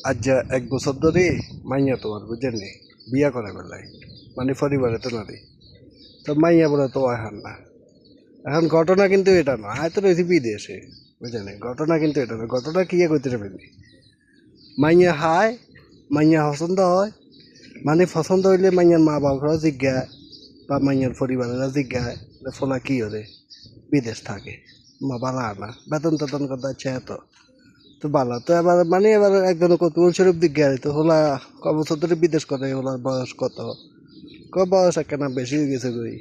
আজ যা ১ বছর ধরে মাইয়া তোমার বুঝেননি বিয়া করে বেলায় মানে পরিবারে তো নারী তো মাইয়া বলে তো এখন না। এখন ঘটনা কিন্তু এটা না, আয় তো রয়েছে বিদেশে বুঝেনি। ঘটনা কিন্তু এটা না, ঘটনা কি করতে পারবি মাইয়া হায়, মাইয়া পছন্দ হয়, মানে পছন্দ হইলে মাইয়ার মা বাবারা জিজ্ঞায় বা মাইয়ার পরিবারেরা জিজ্ঞায় ফোলা কি হরে বিদেশ থাকে, মা বালা না বেতন টেতন কথা আছে এত তো ভালো তো। এবার মানে এবার একজন কৌতূহল স্বরূপ জিজ্ঞাসা তো হলা ক বছর ধরে বিদেশ করে, হলার বয়স কত, বয়স একখানা বেশি হয়ে গেছে গই,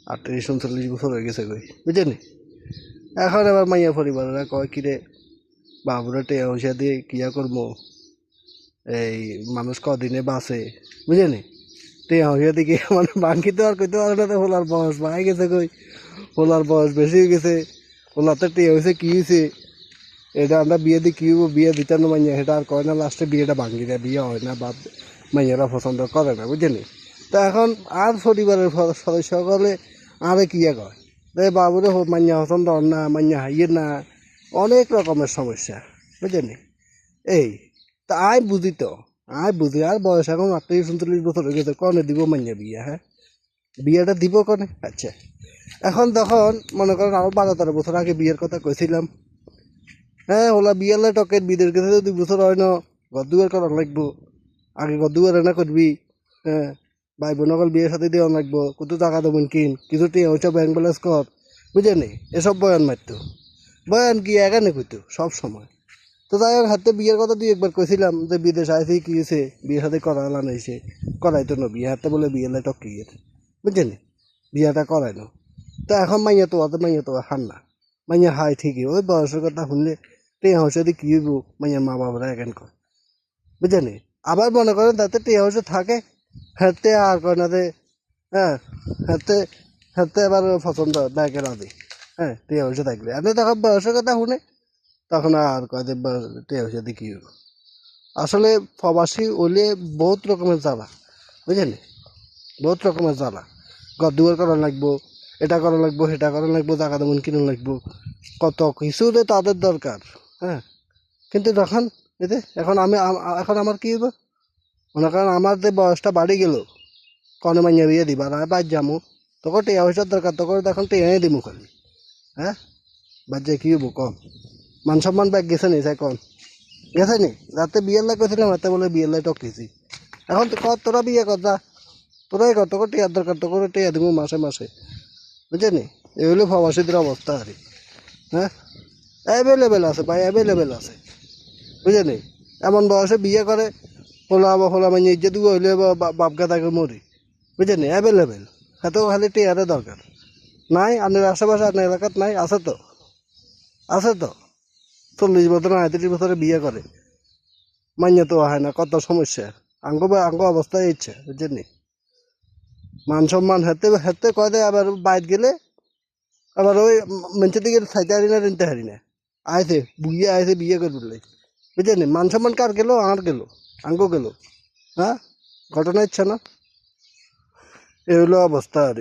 ৩৮-৩৯ বছর হয়ে গেছে গই বুঝলি। এখন এবার মাইয়া পরিবারেরা কয় কিরে বাবুরে টেয়া পয়সা দিয়ে কিয়া করবো, এই মানুষ কদিনে বাঁচে বুঝলি। টেয়া পয়সা দিকে মানে বাঙ্কিতে আর কইতে পারে না, তো হোলার বয়স বাড়াই গেছে কই, হোলার বয়স বেশি হয়ে গেছে, হোলাতে টেয়া হয়েছে কি হয়েছে এটা আমরা বিয়ে দিই কী হবো, বিয়ে দিতে না মাইয়া সেটা আর কয় না, লাস্টে বিয়েটা ভাঙ্গি দেয়, বিয়ে হয় না বা মাইয়ারা পছন্দ করে না বুঝলি। তো এখন আর পরিবারের সদস্য সকলে আরে কিয়া কয় রে বাবুরে মাইয়া পছন্দ না, মাইয়া হাইয়ে না, অনেক রকমের সমস্যা বুঝলি। এই তা আয় বুঝি তো, আয় বুঝি আর বয়স এখন ৩৮-৩৯ বছর হয়ে গেছে, কনে দিব মাইয়া বিয়ে, হ্যাঁ বিয়েটা দিব কনে। আচ্ছা এখন তখন মনে করেন আরও ১২-১৩ বছর আগে বিয়ের কথা কইছিলাম, হ্যাঁ ওলা বিয়ালে টকের বিদেশ গেছে তো ২ বছর হয় না, ঘর দুয়ার করা লাগবো, আগে ঘর দুয়ার এনে করবি, হ্যাঁ ভাই বোনকল বিয়ের সাথে দেওয়া লাগবো, কত টাকা দেবেন কিন কিছু টিয়া ওইসব ব্যাংক ব্যালেন্স কর বুঝে এসব বয়ান মারতো, বয়ান কি এখানে কইতো সব সময়। তো যাই হোক হাতে বিয়ের কথা ২-১ বার কইছিলাম যে বিদেশ আইসি কি হয়েছে, বিয়ের সাথে করালা নাইছে, করাইতো না বিয়ে হাতে বলে বিয়েলে টকি গেছে বুঝছেন, বিয়েটা করাই না। তো এখন মাইয়া তো অত মাইয়া তো হার না, মাইয়া হাই ঠিকই ওই বয়সের কথা শুনলে টেয়া হচ্ছে কি হইব, মাইয়ার মা বাবারা এখন কয় বুঝছেন। আবার মনে করেন তাতে টেয়া হচ্ছে থাকে, হাতে আর কয় না যে হ্যাঁ হাতে হাতে এবার পছন্দ দেখে রাজি, হ্যাঁ টেয়া হচ্ছে থাকলে আপনি তখন বয়সের কথা শুনে তখন আর কয় যে টেয়া হচ্ছে কি হইব। আসলে প্রবাসী হইলে বহুত রকমের জ্বালা বুঝছেন, বহুত রকমের জ্বালা, ঘর দুয়ার করা লাগবো, এটা করা লাগবো, সেটা করা লাগবো, জায়গা দেবেন কিনে লাগবো, কত কিছু যে তাদের দরকার, হ্যাঁ। কিন্তু তখন এতে এখন এখন আমার কী হইব, মনে করেন আমার যে বয়সটা বাড়ি গেল, কনে মাইয়া বিয়ে দিবা না বাদ যামু, তোকে টেয়া পয়সার দরকার, তোকে তখন টেয়াই দিমু খালি, হ্যাঁ বাদ যে কী হইব কম, মান সম্মান ব্যাগ গেছে নি চাই কম গেছে নি, রাতে বিয়ের লাই কইছিলাম রাতে বলে বিয়ের লাই টকেছি। এখন তো কর তোরা বিয়ে কর যা, তোরাই কর, তোকে টেয়ার দরকার, তোকে টেয়া দিব মাসে মাসে বুঝলি। এই হলো প্রবাসীদের অবস্থা আর কি, হ্যাঁ অ্যাভেলেবেল আছে ভাই, অ্যাভেলেবেল আছে বুঝলি। এমন বয়সে বিয়ে করে হোলা মানে ইজ্জত হইলে বাপগা তাকে মরি বুঝলি, অ্যাভেলেবেল, এতেও খালি টেয়ারে দরকার। নাই আপনার আশেপাশে আপনার এলাকাত নাই, আছে তো, আছে তো ৪০ বছর ৩৫ বছরে বিয়ে করে মাইনে তো হয় না, কত সমস্যা, আঙ্গ অবস্থায় ইচ্ছে বুঝলি। মান সম্মান হেতে হেতে কয় দেয়, আবার বাইর গেলে আবার ওই মেঞ্চের দিকে খাইতে হারি না রেনতে হারি না, আইছে বুঝিয়ে আইছে বিয়ে করে বললে বুঝলি। মান সম্মান কার গেল, আর গেল, আঙ্গো গেল, হ্যাঁ ঘটনা ইচ্ছা না, এ হলো অবস্থা আর